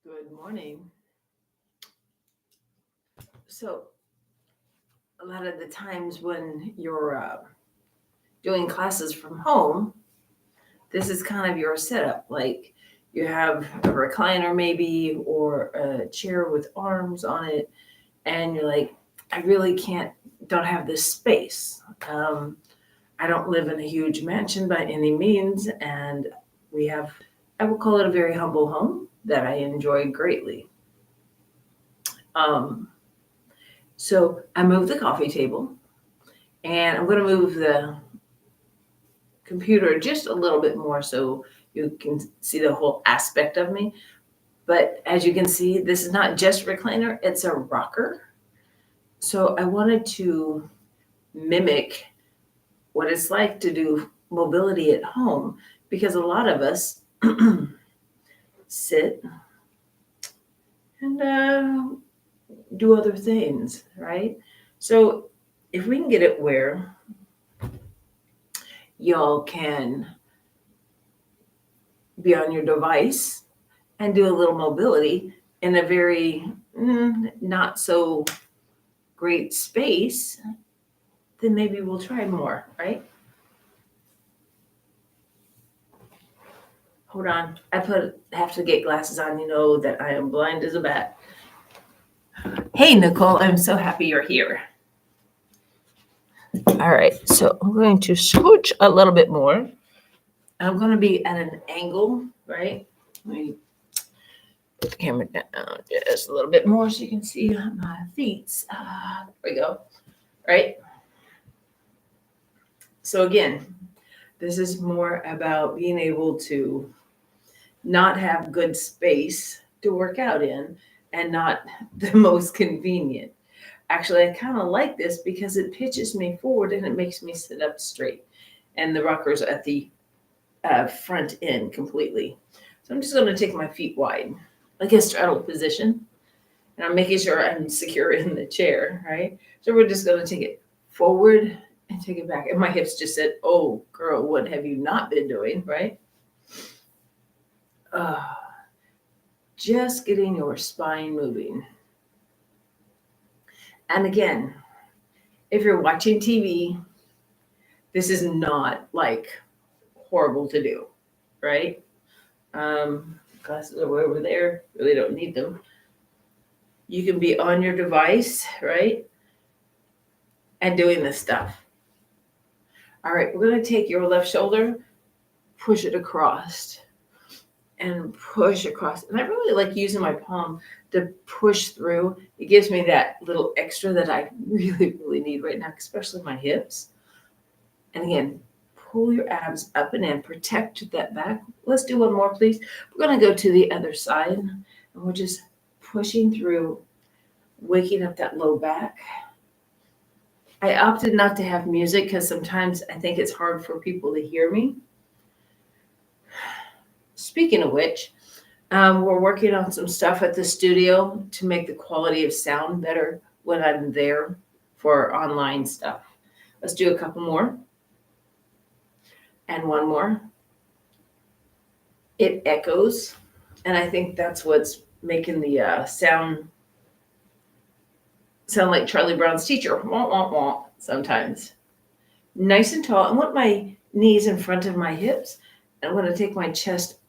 Good morning. So, a lot of the times when you're doing classes from home, this is kind of your setup. Like you have a recliner, maybe, or a chair with arms on it, and you're like, I really don't have this space. I don't live in a huge mansion by any means, and we have, I will call it a very humble home that I enjoy greatly. Um, so, I moved the coffee table. And I'm going to move the computer just a little bit more so you can see the whole aspect of me. But as you can see, this is not just recliner, it's a rocker. So I wanted to mimic what it's like to do mobility at home because a lot of us sit and do other things, right? So if we can get it where y'all can be on your device and do a little mobility in a very not so great space, then maybe we'll try more, right? Hold on. Have to get glasses on, you know that I am blind as a bat. Hey, Nicole, I'm so happy you're here. All right, so I'm going to scooch a little bit more. I'm going to be at an angle, right? Let me put the camera down just a little bit more so you can see my feet. There we go. Right? So again, this is more about being able to not have good space to work out in and not the most convenient. Actually, I kind of like this because it pitches me forward and it makes me sit up straight. And the rocker's at the front end completely. So I'm just going to take my feet wide, like a straddle position. And I'm making sure I'm secure in the chair, right? So we're just going to take it forward and take it back. And my hips just said, oh, girl, what have you not been doing, right? Uh, just getting your spine moving. And again, if you're watching TV, this is not like horrible to do, right? Glasses are way over there. Really don't need them. You can be on your device, right? And doing this stuff. All right, we're going to take your left shoulder, push it across, and push across. And I really like using my palm to push through. It gives me that little extra that I really, really need right now, especially my hips. And again, pull your abs up and in, protect that back. Let's do one more, please. We're going to go to the other side, and we're just pushing through, waking up that low back. I opted not to have music because sometimes I think it's hard for people to hear me. Speaking of which, we're working on some stuff at the studio to make the quality of sound better when I'm there for online stuff. Let's do a couple more. And one more. It echoes, and I think that's what's making the sound like Charlie Brown's teacher. Wah, wah, wah, sometimes. Nice and tall. I want my knees in front of my hips. I'm going to take my chest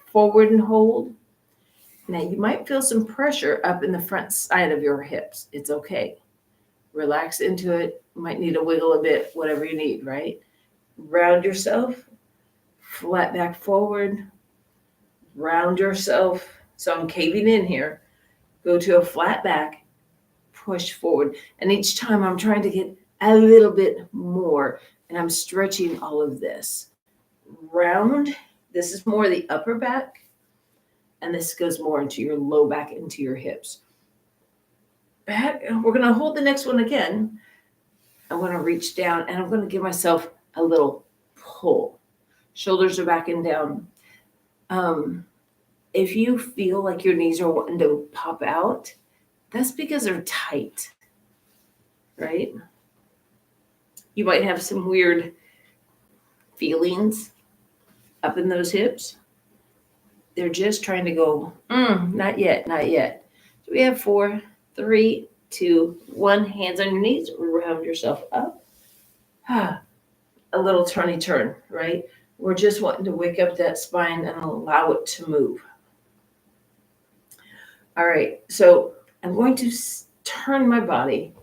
forward and hold. Now, you might feel some pressure up in the front side of your hips. It's okay. Relax into it. You might need to wiggle a bit, whatever you need, right? Round yourself, flat back forward, round yourself. So I'm caving in here. Go to a flat back, push forward. And each time I'm trying to get a little bit more, and I'm stretching all of this. Round. This is more the upper back, and this goes more into your low back, into your hips. Back. We're going to hold the next one again. I'm going to reach down, and I'm going to give myself a little pull. Shoulders are back and down. If you feel like your knees are wanting to pop out, that's because they're tight, right? You might have some weird feelings up in those hips. They're just trying to go, not yet, not yet. So we have 4, 3, 2, 1. Hands on your knees, round yourself up. A little turny turn, right? We're just wanting to wake up that spine and allow it to move. All right, so I'm going to turn my body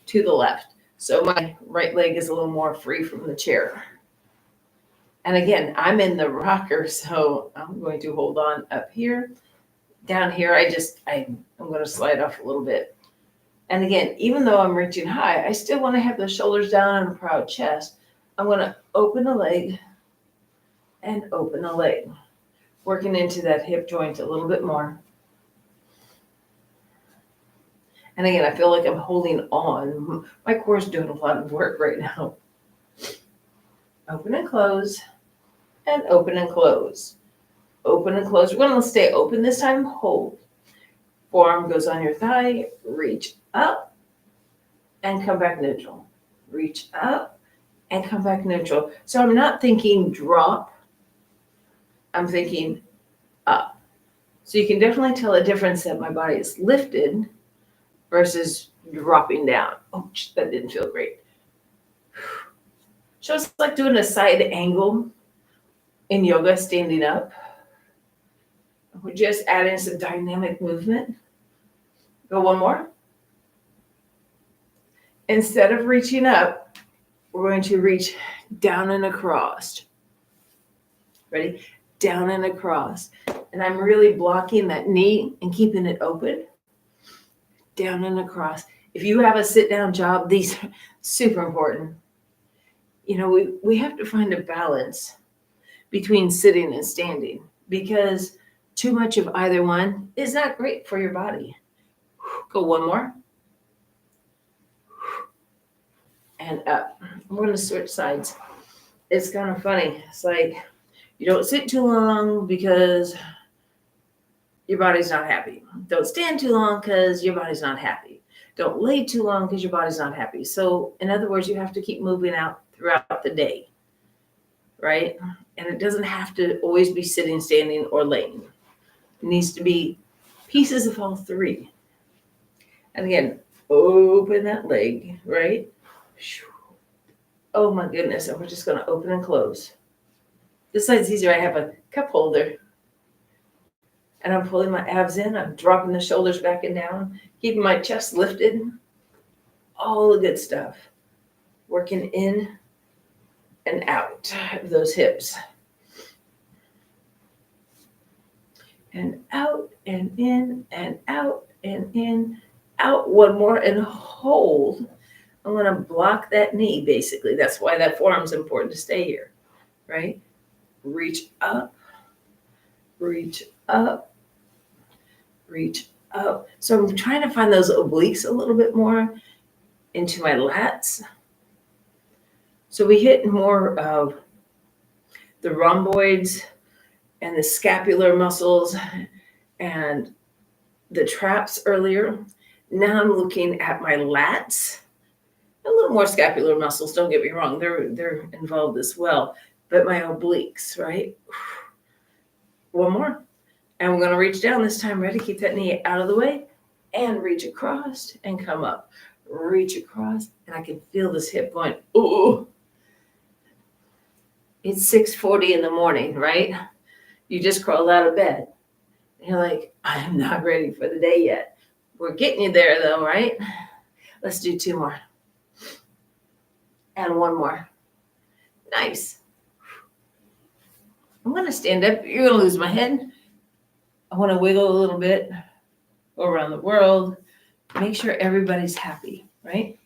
to the left. So my right leg is a little more free from the chair. And again, I'm in the rocker, so I'm going to hold on up here. Down here, I'm going to slide off a little bit. And again, even though I'm reaching high, I still want to have the shoulders down and a proud chest. I'm going to open a leg and open a leg, working into that hip joint a little bit more. And again, I feel like I'm holding on. My core is doing a lot of work right now. Open and close, and open and close. Open and close. We're going to stay open this time. Hold. Forearm goes on your thigh. Reach up and come back neutral. Reach up and come back neutral. So I'm not thinking drop. I'm thinking up. So you can definitely tell a difference that my body is lifted versus dropping down. Oh, that didn't feel great. So it's like doing a side angle in yoga, standing up. We're just adding some dynamic movement. Go one more. Instead of reaching up, we're going to reach down and across. Ready? Down and across. And I'm really blocking that knee and keeping it open. Down and across. If you have a sit-down job, these are super important. You know, we have to find a balance between sitting and standing, because too much of either one is not great for your body. Go one more. And up. I'm going to switch sides. It's kind of funny. It's like you don't sit too long because your body's not happy. Don't stand too long because your body's not happy. Don't lay too long because your body's not happy. So in other words, you have to keep moving out throughout the day, right? And it doesn't have to always be sitting, standing, or laying. It needs to be pieces of all three. And again, open that leg, right? Oh my goodness. And we're just going to open and close. This side's easier. I have a cup holder. And I'm pulling my abs in. I'm dropping the shoulders back and down, keeping my chest lifted. All the good stuff. Working in and out of those hips. And out and in and out and in. Out. One more and hold. I'm going to block that knee, basically. That's why that forearm's important to stay here, right? Reach up. Reach up. Reach up. So I'm trying to find those obliques a little bit more into my lats. So we hit more of the rhomboids and the scapular muscles and the traps earlier. Now I'm looking at my lats. A little more scapular muscles, don't get me wrong. They're involved as well. But my obliques, right? One more. And we're going to reach down this time. Ready? Keep that knee out of the way. And reach across and come up. Reach across. And I can feel this hip going, ooh. It's 6:40 in the morning, right? You just crawled out of bed. And you're like, I'm not ready for the day yet. We're getting you there though, right? Let's do 2 more. And 1 more. Nice. I'm going to stand up. You're going to lose my head. I want to wiggle a little bit. Go around the world. Make sure everybody's happy, right?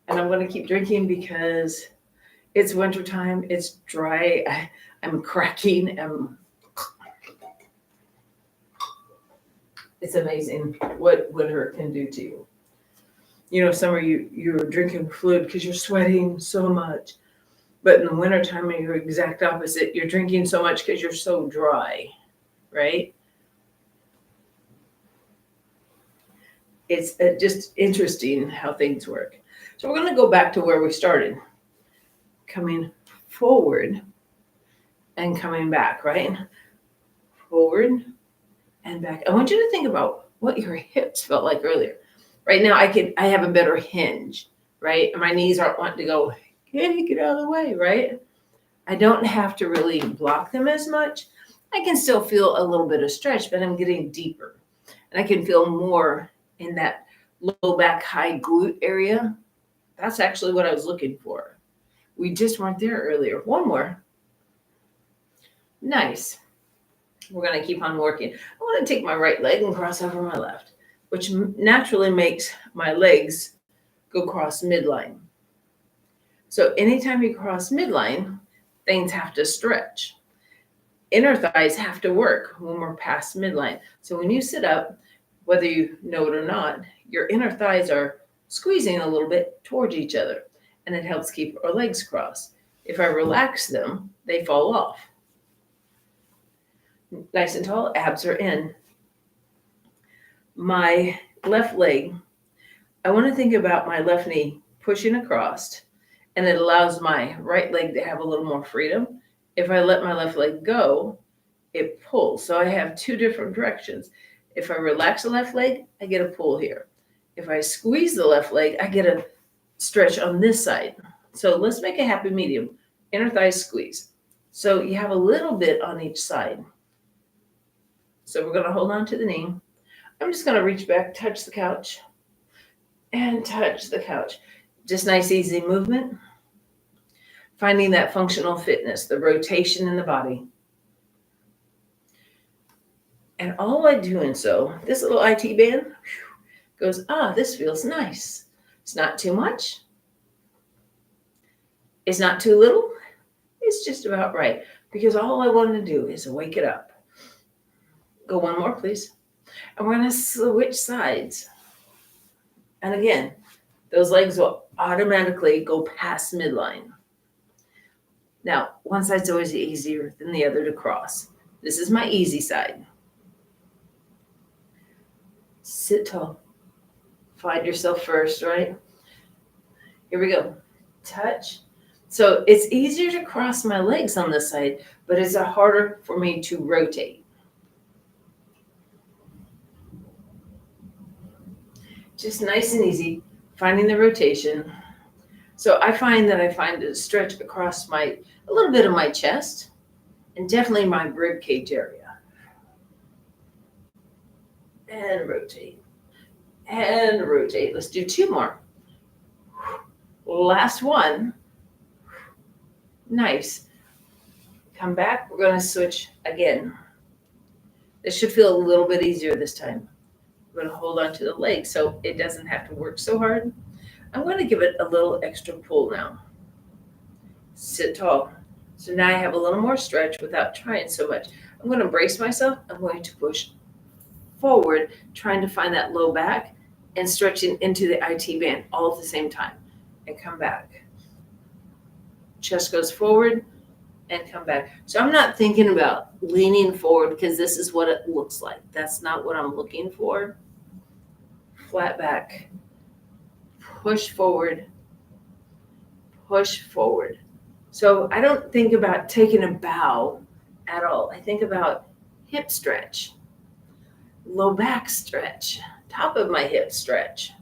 And I'm going to keep drinking because it's wintertime. It's dry. I'm cracking. It's amazing what winter can do to you. You know, summer you're drinking fluid because you're sweating so much. But in the wintertime, you're exact opposite. You're drinking so much because you're so dry, right? It's just interesting how things work. So we're going to go back to where we started. Coming forward and coming back, right? Forward and back. I want you to think about what your hips felt like earlier. Right now, I have a better hinge, right? And my knees aren't wanting to go, hey, get out of the way, right? I don't have to really block them as much. I can still feel a little bit of stretch, but I'm getting deeper. And I can feel more in that low back, high glute area. That's actually what I was looking for. We just weren't there earlier. One more. Nice. We're going to keep on working. I want to take my right leg and cross over my left, which naturally makes my legs go cross midline. So anytime you cross midline, things have to stretch. Inner thighs have to work when we're past midline. So when you sit up, whether you know it or not, your inner thighs are squeezing a little bit towards each other, and it helps keep our legs crossed. If I relax them, they fall off. Nice and tall, abs are in. My left leg, I want to think about my left knee pushing across, and it allows my right leg to have a little more freedom. If I let my left leg go, it pulls. So I have two different directions. If I relax the left leg, I get a pull here. If I squeeze the left leg, I get a stretch on this side. So let's make a happy medium. Inner thighs squeeze. So you have a little bit on each side. So we're going to hold on to the knee. I'm just going to reach back, touch the couch, and touch the couch. Just nice, easy movement. Finding that functional fitness, the rotation in the body. And all by doing so, this little IT band goes, this feels nice. It's not too much. It's not too little. It's just about right. Because all I want to do is wake it up. Go one more, please. And we're going to switch sides. And again, those legs will automatically go past midline. Now, one side's always easier than the other to cross. This is my easy side. Sit tall. Find yourself first, right? Here we go. Touch. So it's easier to cross my legs on this side, but it's harder for me to rotate. Just nice and easy, finding the rotation. So I find that I find a stretch across a little bit of my chest and definitely my rib cage area. And rotate. And rotate. Let's do two more. Last one. Nice. Come back. We're going to switch again. This should feel a little bit easier this time. We're going to hold on to the leg so it doesn't have to work so hard. I'm going to give it a little extra pull now. Sit tall. So now I have a little more stretch without trying so much. I'm going to brace myself. I'm going to push forward, trying to find that low back and stretching into the IT band all at the same time. And come back. Chest goes forward and come back. So I'm not thinking about leaning forward because this is what it looks like. That's not what I'm looking for. Flat back. Push forward. Push forward. So I don't think about taking a bow at all. I think about hip stretch, low back stretch, top of my hip stretch.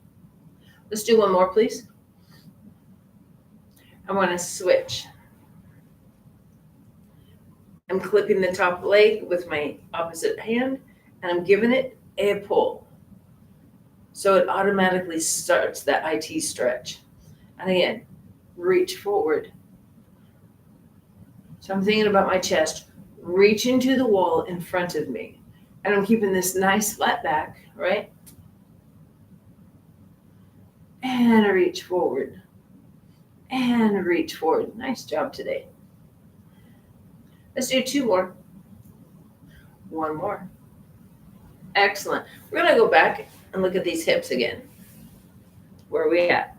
Let's do one more, please. I want to switch. I'm clipping the top leg with my opposite hand, and I'm giving it a pull. So it automatically starts that IT stretch. And again, reach forward. So I'm thinking about my chest, reaching to the wall in front of me. And I'm keeping this nice flat back, right? And I reach forward. And I reach forward. Nice job today. Let's do two more. One more. Excellent. We're going to go back and look at these hips again. Where are we at?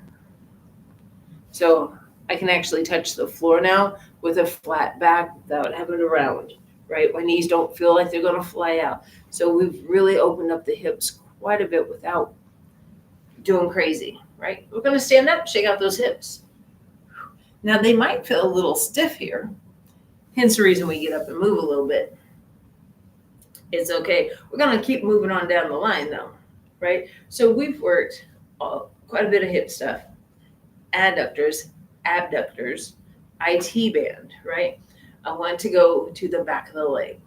So I can actually touch the floor now with a flat back without having to round, right? My knees don't feel like they're going to fly out. So we've really opened up the hips quite a bit without doing crazy, right? We're going to stand up, shake out those hips. Now they might feel a little stiff here. Hence the reason we get up and move a little bit. It's okay. We're going to keep moving on down the line though, right? So we've worked quite a bit of hip stuff, adductors, abductors, IT band, right? I want to go to the back of the leg.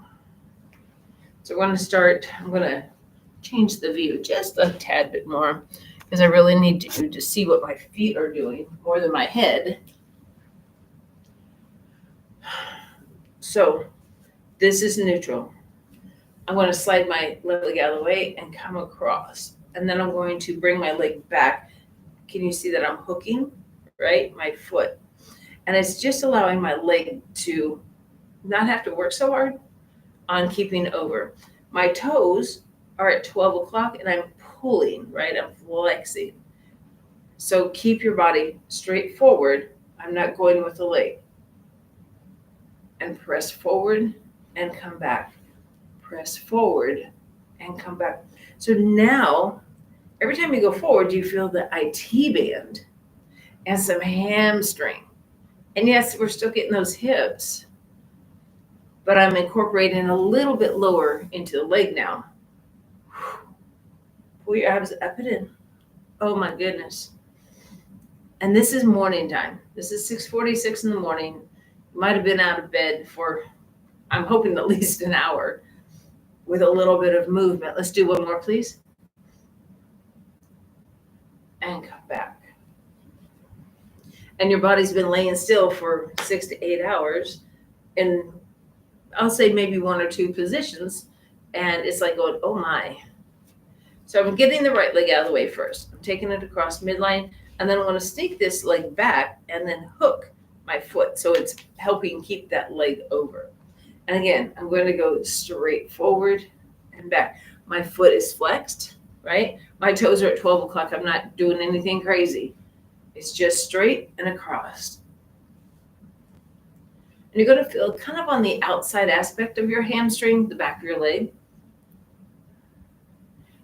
So we're going to start, I'm going to change the view just a tad bit more because I really need to see what my feet are doing more than my head. So this is neutral. I'm going to slide my left leg out of the way and come across. And then I'm going to bring my leg back. Can you see that I'm hooking, right? My foot. And it's just allowing my leg to not have to work so hard on keeping over. My toes are at 12 o'clock and I'm pulling, right? I'm flexing. So keep your body straight forward. I'm not going with the leg. And press forward and come back. Press forward and come back. So now, every time you go forward, you feel the IT band and some hamstring. And yes, we're still getting those hips, but I'm incorporating a little bit lower into the leg now. Pull your abs up and in. Oh my goodness. And this is morning time. This is 6:46 in the morning. You might have been out of bed for, I'm hoping, at least an hour with a little bit of movement. Let's do one more, please. And come back. And your body's been laying still for 6 to 8 hours in, I'll say, maybe one or two positions. And it's like going, oh my. So I'm getting the right leg out of the way first. I'm taking it across midline, and then I'm going to sneak this leg back and then hook my foot. So it's helping keep that leg over. And again, I'm going to go straight forward and back. My foot is flexed, right? My toes are at 12 o'clock. I'm not doing anything crazy. It's just straight and across. And you're going to feel kind of on the outside aspect of your hamstring, the back of your leg.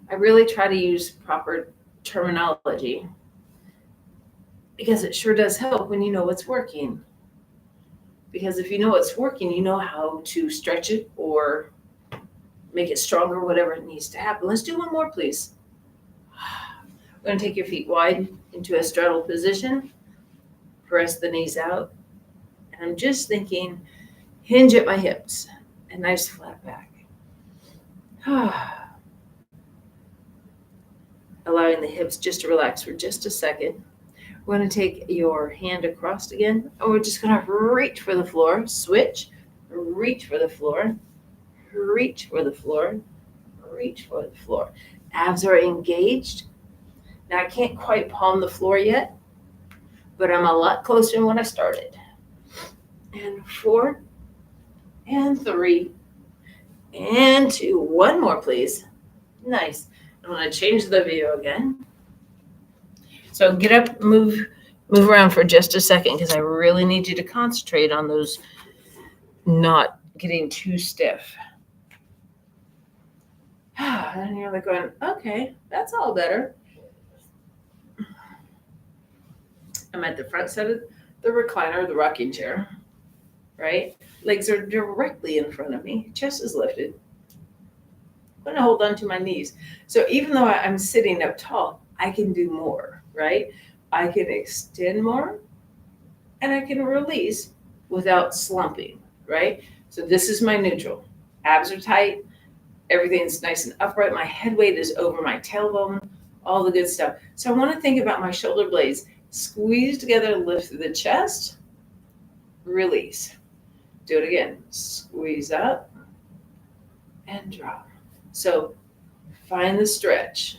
I really try to use proper terminology because it sure does help when you know what's working. Because if you know what's working, you know how to stretch it or make it stronger, whatever it needs to happen. Let's do one more, please. We're going to take your feet wide into a straddle position. Press the knees out. And I'm just thinking, hinge at my hips. A nice flat back. Allowing the hips just to relax for just a second. We're going to take your hand across again, and we're just going to reach for the floor. Switch, reach for the floor, reach for the floor, reach for the floor. Abs are engaged. Now, I can't quite palm the floor yet, but I'm a lot closer than when I started. And 4, and 3, and 2. One more, please. Nice. I'm going to change the view again. So get up, move around for just a second because I really need you to concentrate on those not getting too stiff. And you're like going, okay, that's all better. I'm at the front side of the recliner, the rocking chair, right? Legs are directly in front of me. Chest is lifted. I'm going to hold on to my knees. So even though I'm sitting up tall, I can do more, right? I can extend more and I can release without slumping, right? So this is my neutral. Abs are tight. Everything's nice and upright. My head weight is over my tailbone, all the good stuff. So I want to think about my shoulder blades. Squeeze together, lift through the chest, release. Do it again. Squeeze up and drop. So find the stretch,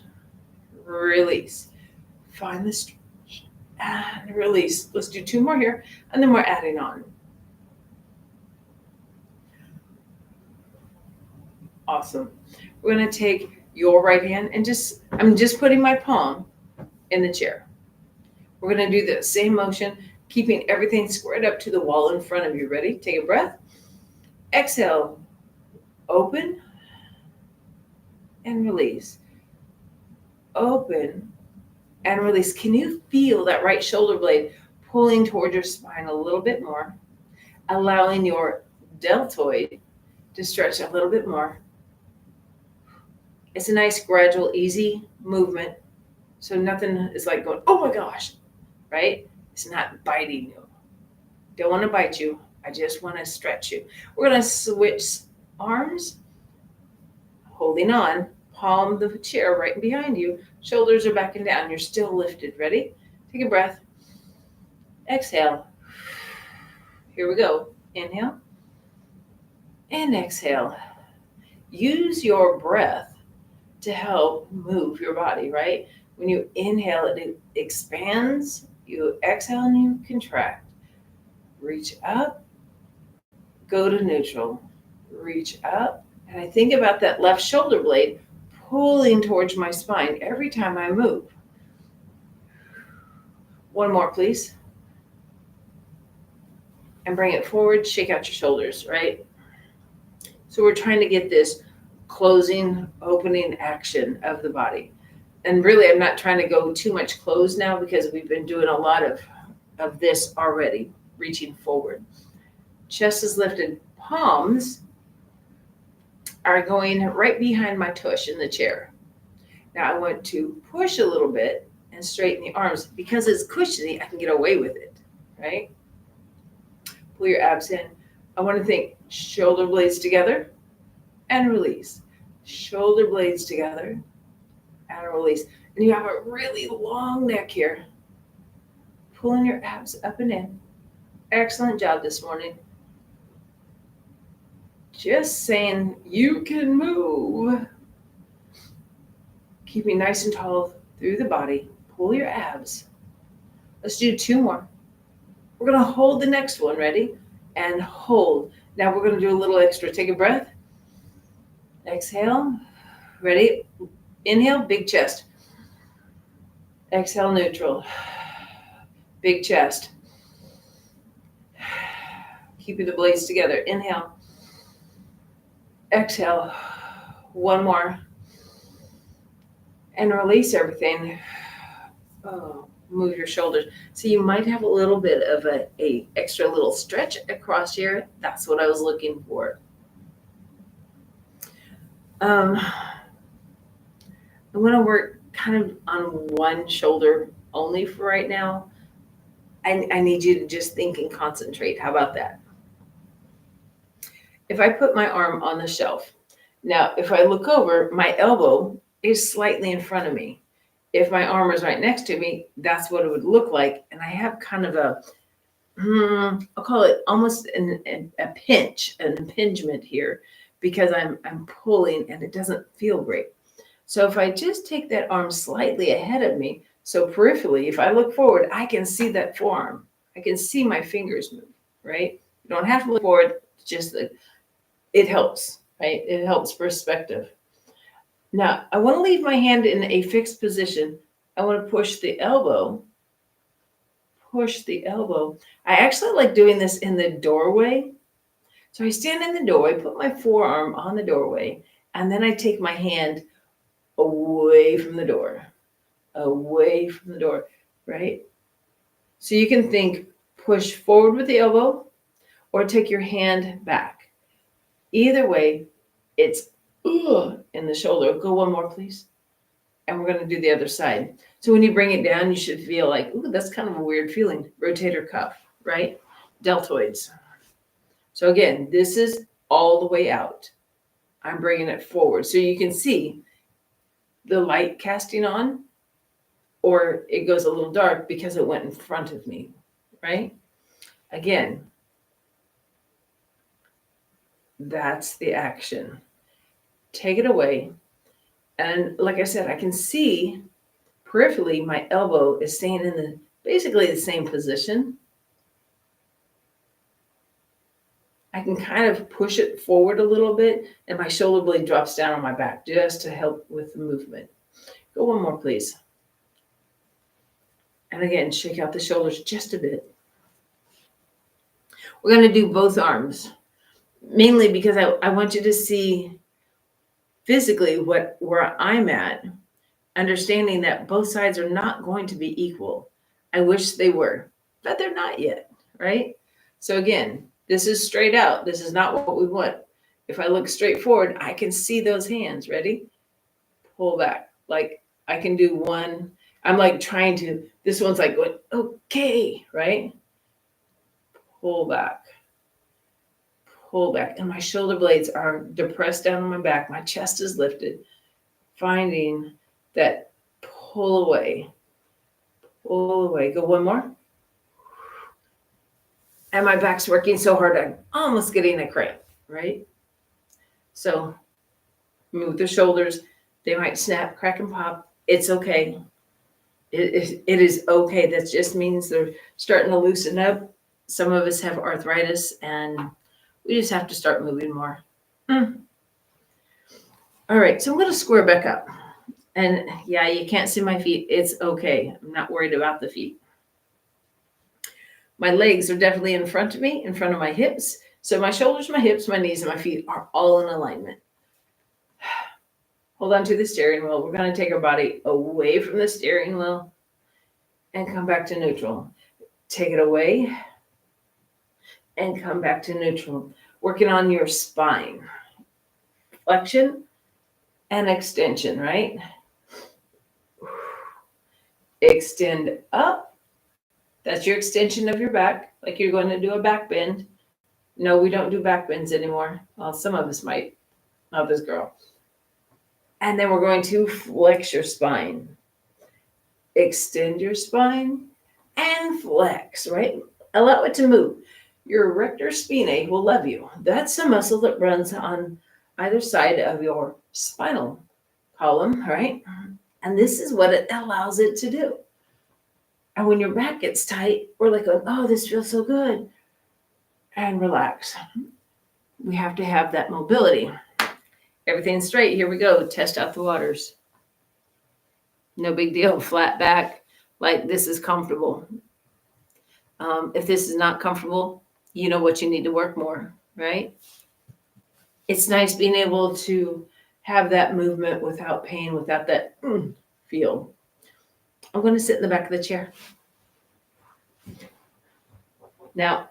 release. Find the stretch and release. Let's do 2 more here, and then we're adding on. Awesome. We're going to take your right hand and I'm just putting my palm in the chair. We're going to do the same motion, keeping everything squared up to the wall in front of you. Ready? Take a breath. Exhale. Open and release. Open and release. Can you feel that right shoulder blade pulling toward your spine a little bit more, allowing your deltoid to stretch a little bit more. It's a nice, gradual, easy movement. So nothing is like going, oh my gosh, right? It's not biting you. Don't want to bite you. I just want to stretch you. We're going to switch arms, holding on, palm the chair right behind you. Shoulders are back and down. You're still lifted. Ready? Take a breath. Exhale. Here we go. Inhale and exhale. Use your breath to help move your body, right? When you inhale, it expands. You exhale and you contract. Reach up, go to neutral. Reach up. And I think about that left shoulder blade pulling towards my spine every time I move. One more, please. And bring it forward, shake out your shoulders, right? So we're trying to get this closing, opening action of the body. And really, I'm not trying to go too much close now because we've been doing a lot of this already, reaching forward. Chest is lifted, palms are going right behind my tush in the chair. Now I want to push a little bit and straighten the arms. Because it's cushiony, I can get away with it, right? Pull your abs in. I want to think shoulder blades together and release. Shoulder blades together and release. And you have a really long neck here. Pulling your abs up and in. Excellent job this morning. Just saying you can move. Keeping nice and tall through the body. Pull your abs. Let's do 2 more. We're going to hold the next one. Ready? And hold. Now we're going to do a little extra. Take a breath. Exhale. Ready? Inhale, big chest. Exhale, neutral. Big chest. Keeping the blades together. Inhale. Exhale. One more. And release everything. Oh, move your shoulders. So you might have a little bit of a extra little stretch across here. That's what I was looking for. I'm going to work kind of on one shoulder only for right now. I need you to just think and concentrate. How about that? If I put my arm on the shelf, now if I look over, my elbow is slightly in front of me. If my arm is right next to me, that's what it would look like. And I have kind of I'll call it almost a pinch, an impingement here, because I'm pulling and it doesn't feel great. So if I just take that arm slightly ahead of me, so peripherally, if I look forward, I can see that forearm. I can see my fingers move, right? You don't have to look forward, just it helps, right? It helps perspective. Now, I want to leave my hand in a fixed position. I want to push the elbow. Push the elbow. I actually like doing this in the doorway. So I stand in the doorway, put my forearm on the doorway, and then I take my hand away from the door. Away from the door, right? So you can think push forward with the elbow or take your hand back. Either way, it's in the shoulder. Go one more, please. And we're going to do the other side. So when you bring it down, you should feel like, ooh, that's kind of a weird feeling. Rotator cuff, right? Deltoids. So again, this is all the way out. I'm bringing it forward. So you can see the light casting on, or it goes a little dark because it went in front of me, right? Again, that's the action. Take it away. And like I said, I can see peripherally my elbow is staying in basically the same position. I can kind of push it forward a little bit and my shoulder blade drops down on my back just to help with the movement. Go one more, please. And again, shake out the shoulders just a bit. We're going to do both arms, mainly because I want you to see physically where I'm at, understanding that both sides are not going to be equal. I wish they were, but they're not yet, right? So again, This is straight out. This is not what we want. If I look straight forward, I can see those hands. Ready? Pull back. Like I can do one. I'm like trying to, this one's like going, okay, right? Pull back. Pull back. And my shoulder blades are depressed down on my back. My chest is lifted. Finding that pull away. Pull away. Go one more. And my back's working so hard, I'm almost getting a cramp, right? So move the shoulders. They might snap, crack, and pop. It's okay. It is okay. That just means they're starting to loosen up. Some of us have arthritis, and we just have to start moving more. All right, so I'm going to square back up. And yeah, you can't see my feet. It's okay. I'm not worried about the feet. My legs are definitely in front of me, in front of my hips. So my shoulders, my hips, my knees, and my feet are all in alignment. Hold on to the steering wheel. We're going to take our body away from the steering wheel and come back to neutral. Take it away and come back to neutral. Working on your spine. Flexion and extension, right? Extend up. That's your extension of your back, like you're going to do a back bend. No, we don't do back bends anymore. Well, some of us might, not this girl. And then we're going to flex your spine. Extend your spine and flex, right? Allow it to move. Your rector spinae will love you. That's the muscle that runs on either side of your spinal column, right? And this is what it allows it to do. And when your back gets tight, we're like, oh, this feels so good. And relax. We have to have that mobility. Everything's straight. Here we go. Test out the waters. No big deal. Flat back. Like this is comfortable. If this is not comfortable, you know what you need to work more, right? It's nice being able to have that movement without pain, without that feel. I'm going to sit in the back of the chair. Now,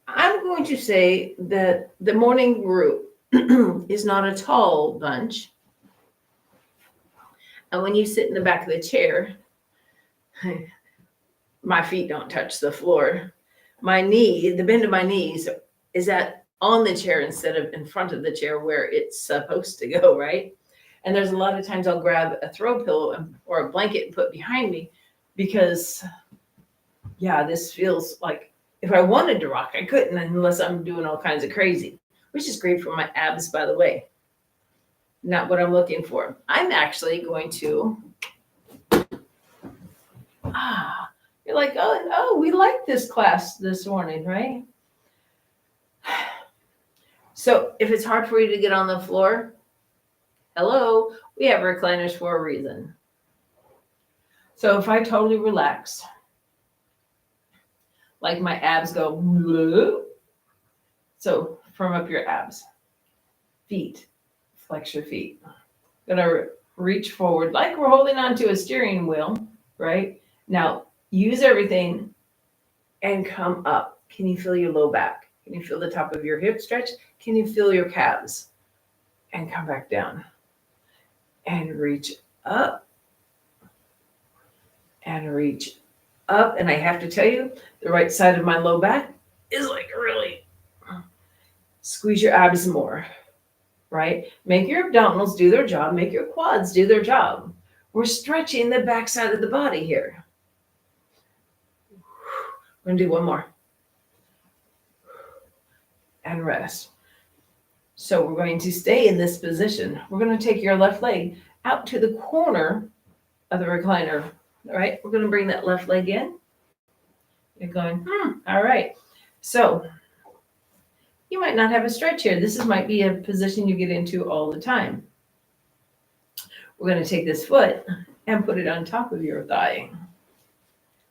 I'm going to say that the morning group is not a tall bunch. And when you sit in the back of the chair, my feet don't touch the floor. My knee, the bend of my knees is on the chair instead of in front of the chair where it's supposed to go, right? And there's a lot of times I'll grab a throw pillow or a blanket and put behind me because, yeah, this feels like if I wanted to rock, I couldn't unless I'm doing all kinds of crazy, which is great for my abs, by the way. Not what I'm looking for. I'm actually going to, you're like, oh, we like this class this morning, right? So if it's hard for you to get on the floor, hello, we have recliners for a reason. So if I totally relax, like my abs go, so firm up your abs. Feet, flex your feet. Gonna reach forward like we're holding on to a steering wheel, right? Now use everything and come up. Can you feel your low back? Can you feel the top of your hip stretch? Can you feel your calves? And come back down. And reach up. And reach up. And I have to tell you, the right side of my low back is like really squeeze your abs more, right? Make your abdominals do their job. Make your quads do their job. We're stretching the back side of the body here. We're going to do one more. And rest. So we're going to stay in this position. We're going to take your left leg out to the corner of the recliner. All right, we're going to bring that left leg in. You're going, all right. So you might not have a stretch here. This might be a position you get into all the time. We're going to take this foot and put it on top of your thigh.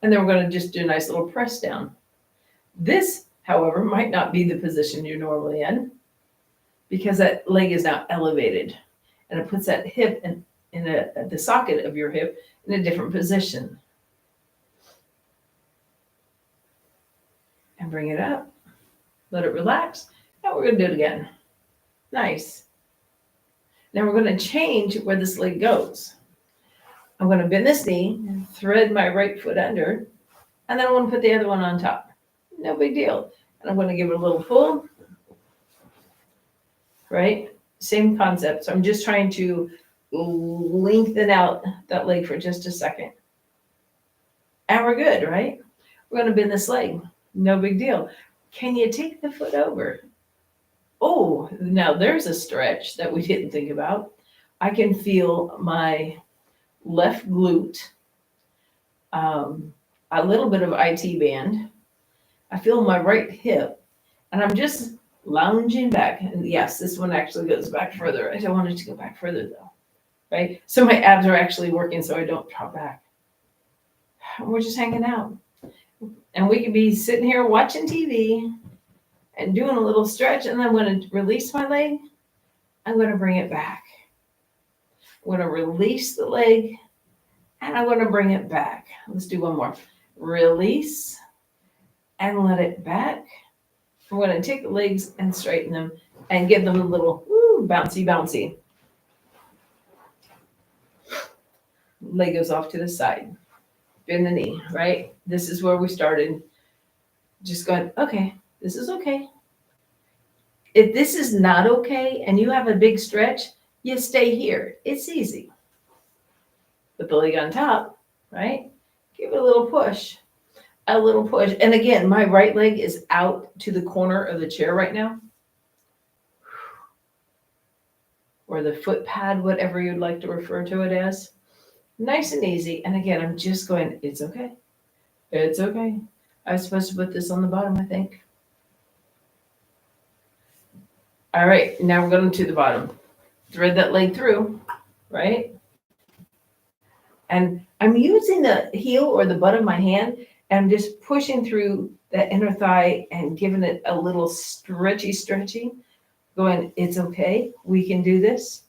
And then we're going to just do a nice little press down. This, however, might not be the position you're normally in because that leg is now elevated. And it puts that hip in the socket of your hip in a different position. And and bring it up. Let it relax. Now we're going to do it again. Nice. Now we're going to change where this leg goes. I'm going to bend this knee, thread my right foot under, and then I'm going to put the other one on top. No big deal. And I'm going to give it a little pull. Right? Same concept. So I'm just trying to lengthen out that leg for just a second. And we're good, right? We're going to bend this leg. No big deal. Can you take the foot over? Oh, now there's a stretch that we didn't think about. I can feel my left glute, a little bit of IT band. I feel my right hip, and I'm just lounging back. And yes, this one actually goes back further. I don't want it to go back further though, right? So my abs are actually working so I don't drop back. And we're just hanging out. And we could be sitting here watching TV and doing a little stretch, and then I'm going to release my leg. I'm going to bring it back. I'm going to release the leg, and I'm going to bring it back. Let's do one more. Release and let it back. I'm going to take the legs and straighten them and give them a little bouncy, bouncy. Leg goes off to the side. Bend the knee, right? This is where we started. Just going, okay, this is okay. If this is not okay and you have a big stretch, you stay here. It's easy. Put the leg on top, right? Give it a little push. A little push. And again, my right leg is out to the corner of the chair right now. Or the foot pad, whatever you'd like to refer to it as. Nice and easy. And again, I'm just going, it's okay. It's okay. I was supposed to put this on the bottom, I think. All right, now we're going to the bottom. Thread that leg through, right? And I'm using the heel or the butt of my hand and just pushing through that inner thigh and giving it a little stretchy, going, it's okay, we can do this.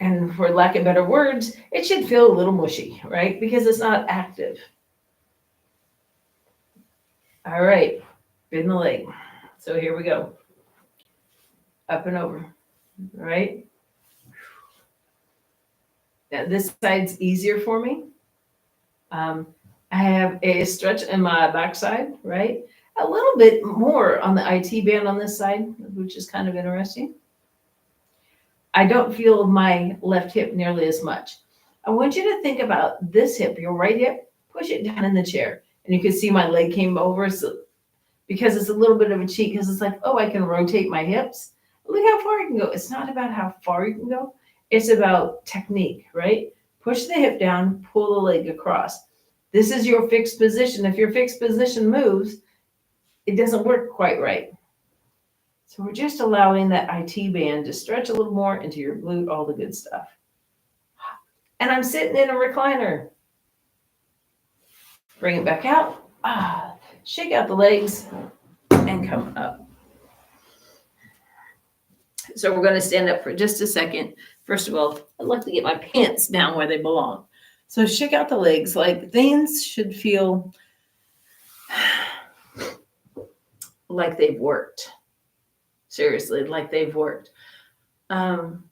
And for lack of better words, it should feel a little mushy, right? Because it's not active. All right, bend the leg. So here we go. Up and over, right? Now this side's easier for me. I have a stretch in my backside, right? A little bit more on the IT band on this side, which is kind of interesting. I don't feel my left hip nearly as much. I want you to think about this hip, your right hip, push it down in the chair. And you can see my leg came over because it's a little bit of a cheat because it's like, oh, I can rotate my hips. Look how far I can go. It's not about how far you can go. It's about technique, right? Push the hip down, pull the leg across. This is your fixed position. If your fixed position moves, it doesn't work quite right. So we're just allowing that IT band to stretch a little more into your glute, all the good stuff. And I'm sitting in a recliner. Bring it back out. Shake out the legs and come up. So we're going to stand up for just a second. First of all, I'd like to get my pants down where they belong. So shake out the legs like things should feel like they've worked. Seriously, like they've worked. I'm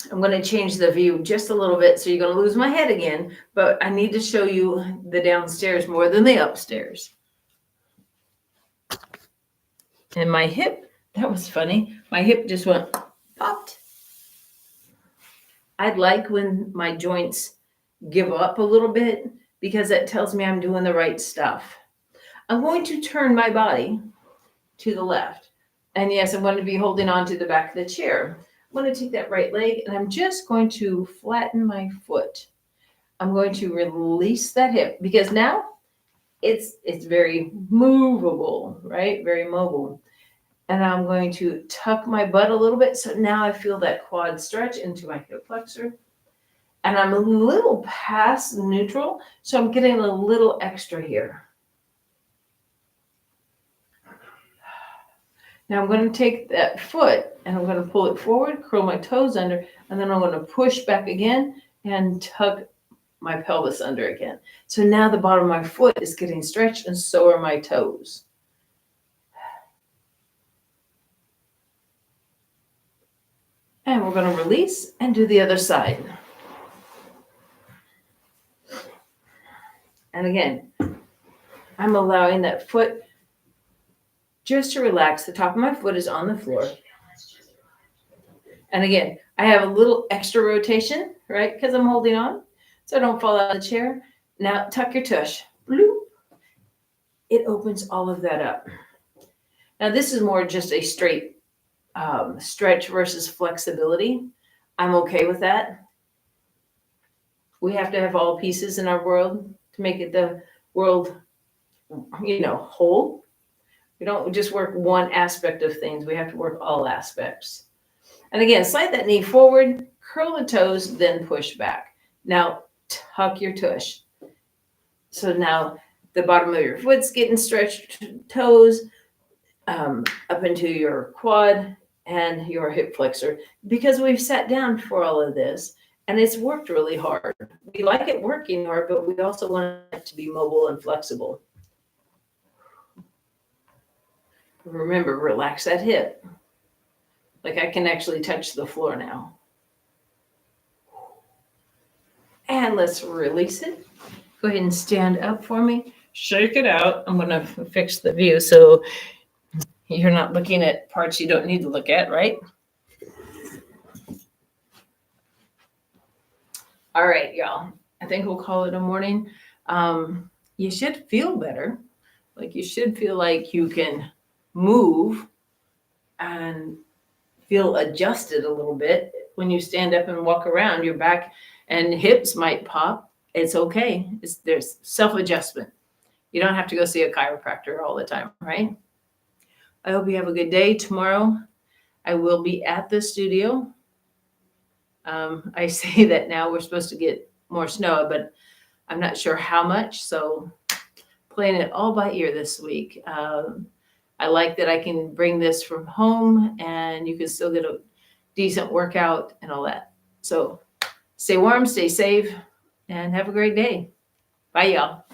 going to change the view just a little bit, so you're going to lose my head again, but I need to show you the downstairs more than the upstairs. And my hip, that was funny. My hip just went popped. I'd like when my joints give up a little bit because that tells me I'm doing the right stuff. I'm going to turn my body to the left. And yes, I'm going to be holding on to the back of the chair. I'm going to take that right leg and I'm just going to flatten my foot. I'm going to release that hip because now it's very movable, right? Very mobile. And I'm going to tuck my butt a little bit. So now I feel that quad stretch into my hip flexor. And I'm a little past neutral. So I'm getting a little extra here. Now I'm going to take that foot and I'm going to pull it forward, curl my toes under, and then I'm going to push back again and tuck my pelvis under again. So now the bottom of my foot is getting stretched, and so are my toes. And we're going to release and do the other side. And again, I'm allowing that foot just to relax. The top of my foot is on the floor. And again, I have a little extra rotation, right? Because I'm holding on so I don't fall out of the chair. Now tuck your tush. Bloop. It opens all of that up. Now this is more just a straight stretch versus flexibility. I'm okay with that. We have to have all pieces in our world to make it the world, whole. We don't just work one aspect of things. We have to work all aspects. And again, slide that knee forward, curl the toes, then push back. Now tuck your tush. So now the bottom of your foot's getting stretched, toes up into your quad and your hip flexor, because we've sat down for all of this and it's worked really hard. We like it working hard, but we also want it to be mobile and flexible. Remember, relax that hip. Like I can actually touch the floor now. And let's release it. Go ahead and stand up for me. Shake it out. I'm going to fix the view so you're not looking at parts you don't need to look at, right? All right, y'all. I think we'll call it a morning. You should feel better. Like you should feel like you can move and feel adjusted a little bit. When you stand up and walk around, your back and hips might pop. It's okay. There's self-adjustment. You don't have to go see a chiropractor all the time, right? I hope you have a good day. Tomorrow, I will be at the studio. I say that now we're supposed to get more snow, but I'm not sure how much. So playing it all by ear this week. I like that I can bring this from home and you can still get a decent workout and all that. So stay warm, stay safe, and have a great day. Bye, y'all.